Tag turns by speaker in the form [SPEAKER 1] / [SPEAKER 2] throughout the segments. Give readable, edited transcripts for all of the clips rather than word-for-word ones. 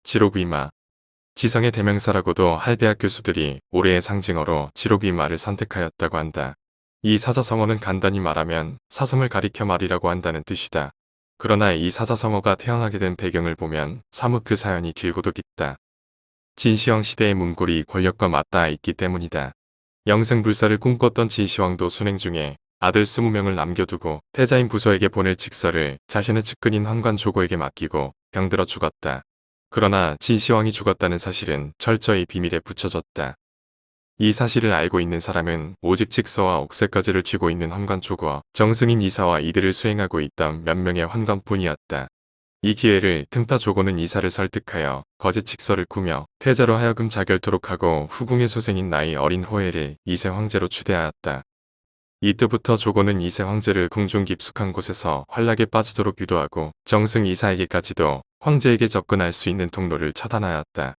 [SPEAKER 1] 지록위마. 지성의 대명사라고도 할 대학 교수들이 올해의 상징어로 지록위마를 선택하였다고 한다. 이 사자성어는 간단히 말하면 사슴을 가리켜 말이라고 한다는 뜻이다. 그러나 이 사자성어가 태어나게 된 배경을 보면 사뭇 그 사연이 길고도 깊다. 진시황 시대의 문골이 권력과 맞닿아 있기 때문이다. 영생불사를 꿈꿨던 진시황도 순행 중에 아들 20명을 남겨두고 패자인 부소에게 보낼 직서를 자신의 측근인 환관 조고에게 맡기고 병들어 죽었다. 그러나 진시황이 죽었다는 사실은 철저히 비밀에 붙여졌다. 이 사실을 알고 있는 사람은 오직 직서와 옥새까지를 쥐고 있는 환관 조고와 정승인 이사와 이들을 수행하고 있던 몇 명의 환관뿐이었다. 이 기회를 틈타 조고는 이사를 설득하여 거짓 직서를 꾸며 패자로 하여금 자결토록 하고 후궁의 소생인 나이 어린 호해를 이세 황제로 추대하였다. 이때부터 조고는 이세 황제를 궁중 깊숙한 곳에서 환락에 빠지도록 유도하고 정승 이사에게까지도 황제에게 접근할 수 있는 통로를 차단하였다.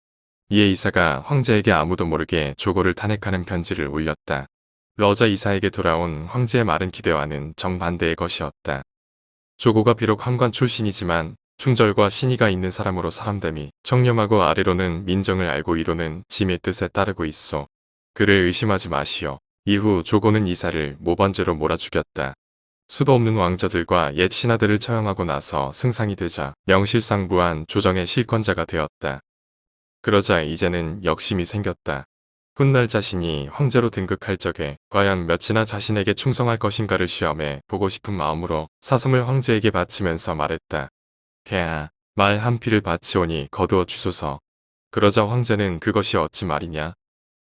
[SPEAKER 1] 이에 이사가 황제에게 아무도 모르게 조고를 탄핵하는 편지를 올렸다. 러자 이사에게 돌아온 황제의 말은 기대와는 정반대의 것이었다. 조고가 비록 환관 출신이지만 충절과 신의가 있는 사람으로 사람됨이 청렴하고 아래로는 민정을 알고 이로는 짐의 뜻에 따르고 있어. 그를 의심하지 마시오. 이후 조고는 이사를 모반죄로 몰아 죽였다. 수도 없는 왕자들과 옛 신하들을 처형하고 나서 승상이 되자 명실상부한 조정의 실권자가 되었다. 그러자 이제는 역심이 생겼다. 훗날 자신이 황제로 등극할 적에 과연 몇이나 자신에게 충성할 것인가를 시험해 보고 싶은 마음으로 사슴을 황제에게 바치면서 말했다. 폐하, 말 한 피를 바치오니 거두어 주소서. 그러자 황제는 그것이 어찌 말이냐.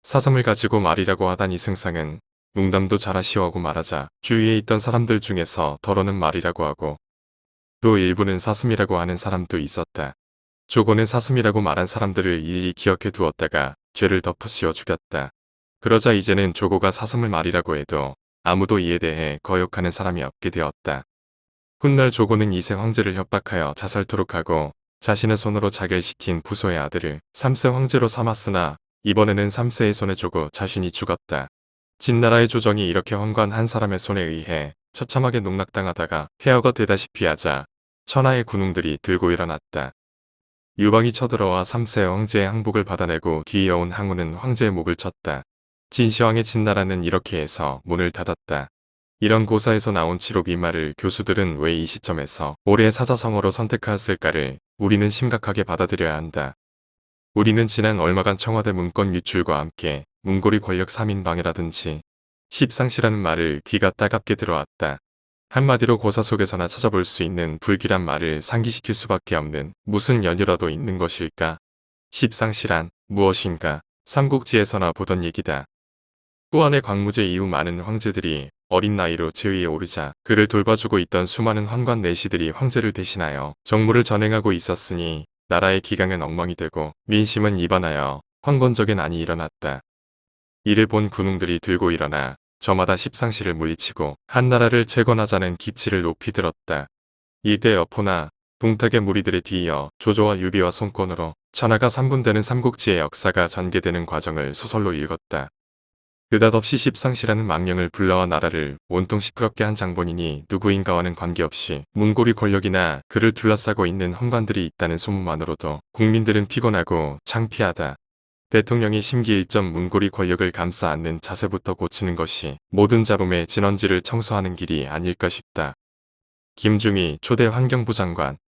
[SPEAKER 1] 사슴을 가지고 말이라고 하다니 승상은 농담도 잘하시오 하고 말하자 주위에 있던 사람들 중에서 더러는 말이라고 하고 또 일부는 사슴이라고 하는 사람도 있었다. 조고는 사슴이라고 말한 사람들을 일일이 기억해 두었다가 죄를 덮어씌워 죽였다. 그러자 이제는 조고가 사슴을 말이라고 해도 아무도 이에 대해 거역하는 사람이 없게 되었다. 훗날 조고는 이세 황제를 협박하여 자살토록 하고 자신의 손으로 자결시킨 부소의 아들을 3세 황제로 삼았으나 이번에는 3세의 손에 조고 자신이 죽었다. 진나라의 조정이 이렇게 황관 한 사람의 손에 의해 처참하게 농락당하다가 폐허가 되다시피 하자 천하의 군웅들이 들고 일어났다. 유방이 쳐들어와 3세 황제의 항복을 받아내고 뒤이어온 항우는 황제의 목을 쳤다. 진시황의 진나라는 이렇게 해서 문을 닫았다. 이런 고사에서 나온 지록 이 말을 교수들은 왜 이 시점에서 올해의 사자성어로 선택하였을까를 우리는 심각하게 받아들여야 한다. 우리는 지난 얼마간 청와대 문건 유출과 함께 문고리 권력 3인 방해라든지 십상시라는 말을 귀가 따갑게 들어왔다. 한마디로 고사 속에서나 찾아볼 수 있는 불길한 말을 상기시킬 수밖에 없는 무슨 연유라도 있는 것일까? 십상시란 무엇인가? 삼국지에서나 보던 얘기다. 후한의 광무제 이후 많은 황제들이 어린 나이로 제위에 오르자 그를 돌봐주고 있던 수많은 환관 내시들이 황제를 대신하여 정무를 전행하고 있었으니 나라의 기강은 엉망이 되고 민심은 이반하여 황건적인 안이 일어났다. 이를 본 군웅들이 들고 일어나 저마다 십상시를 물리치고 한나라를 재건하자는 기치를 높이 들었다. 이때 여포나 동탁의 무리들에 뒤이어 조조와 유비와 손권으로 천하가 3분되는 삼국지의 역사가 전개되는 과정을 소설로 읽었다. 느닷없이 십상시라는 망령을 불러와 나라를 온통 시끄럽게 한 장본인이 누구인가와는 관계없이 문고리 권력이나 그를 둘러싸고 있는 헌관들이 있다는 소문만으로도 국민들은 피곤하고 창피하다. 대통령이 심기일전 문고리 권력을 감싸 안는 자세부터 고치는 것이 모든 잡음의 진원지를 청소하는 길이 아닐까 싶다. 김중희 초대 환경부 장관